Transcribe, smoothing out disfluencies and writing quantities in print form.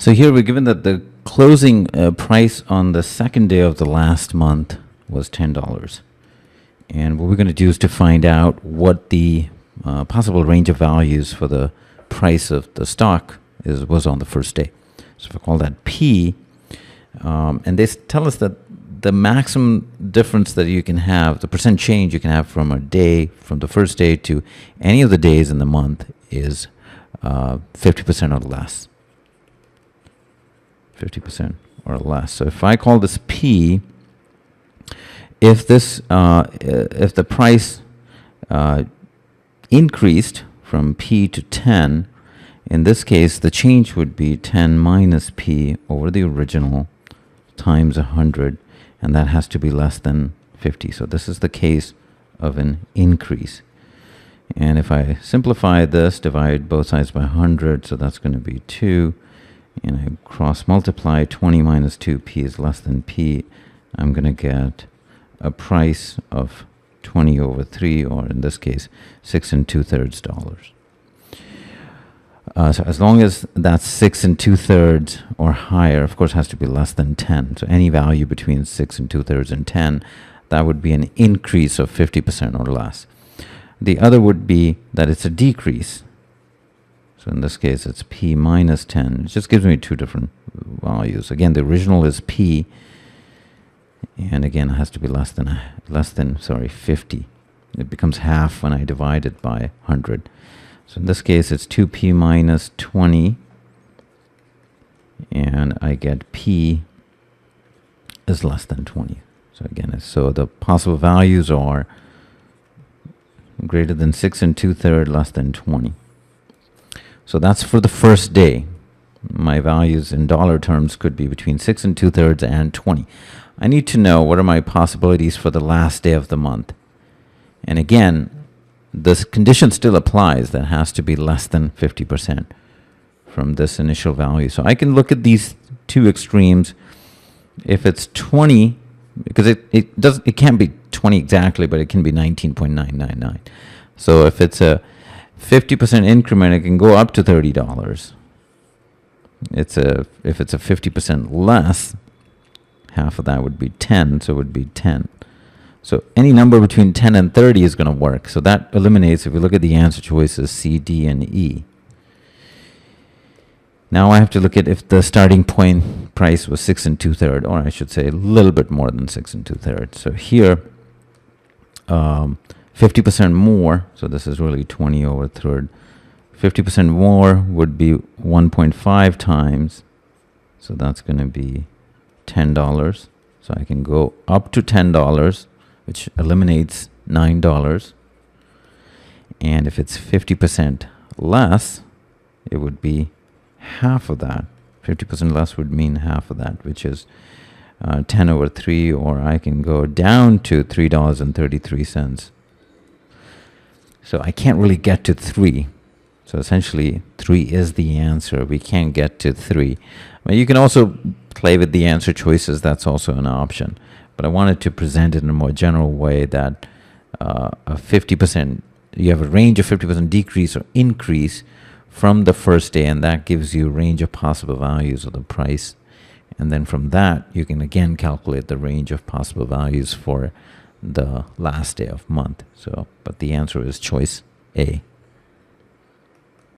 So here we're given that the closing price on the second day of the last month was $10. And what we're going to do is to find out what the possible range of values for the price of the stock was on the first day. So if I call that P, and they tell us that the maximum difference that you can have, the percent change you can have from a day, from the first day to any of the days in the month is 50% or less. 50% or less. So if I call this P, if the price increased from P to 10, in this case, the change would be 10 minus P over the original times 100, and that has to be less than 50. So this is the case of an increase. And if I simplify this, divide both sides by 100, so that's going to be 2, and I cross multiply 20 minus 2, P is less than P, I'm going to get a price of 20 over 3, or in this case, 6 2/3 dollars. So as long as that's 6 2/3 or higher, of course, it has to be less than 10. So any value between 6 2/3 and 10, that would be an increase of 50% or less. The other would be that it's a decrease. So in this case, it's P minus 10. It just gives me two different values. Again, the original is P, and again, it has to be less than 50. It becomes half when I divide it by 100. So in this case, it's 2P minus 20, and I get P is less than 20. So again, so the possible values are greater than 6 2/3, less than 20. So that's for the first day. My values in dollar terms could be between 6 2/3 and 20. I need to know what are my possibilities for the last day of the month. And again, this condition still applies. That has to be less than 50% from this initial value. So I can look at these two extremes. If it's 20, because it can't be 20 exactly, but it can be 19.999. So if it's a 50% increment, it can go up to $30. If it's a 50% less, half of that would be 10, so it would be 10. So any number between 10 and 30 is going to work. So that eliminates, if you look at the answer choices, C, D, and E. Now I have to look at if the starting point price was 6 2/3, or I should say a little bit more than 6 2/3. So here, 50% more, so this is really 20 over third. 50% more would be 1.5 times, so that's going to be $10. So I can go up to $10, which eliminates $9. And if it's 50% less, it would be half of that. 50% less would mean half of that, which is 10 over 3, or I can go down to $3.33. So I can't really get to 3. So essentially, 3 is the answer. We can't get to 3. I mean, you can also play with the answer choices. That's also an option. But I wanted to present it in a more general way that a 50%, you have a range of 50% decrease or increase from the first day, and that gives you a range of possible values of the price. And then from that, you can again calculate the range of possible values for the last day of month. So, but the answer is choice A.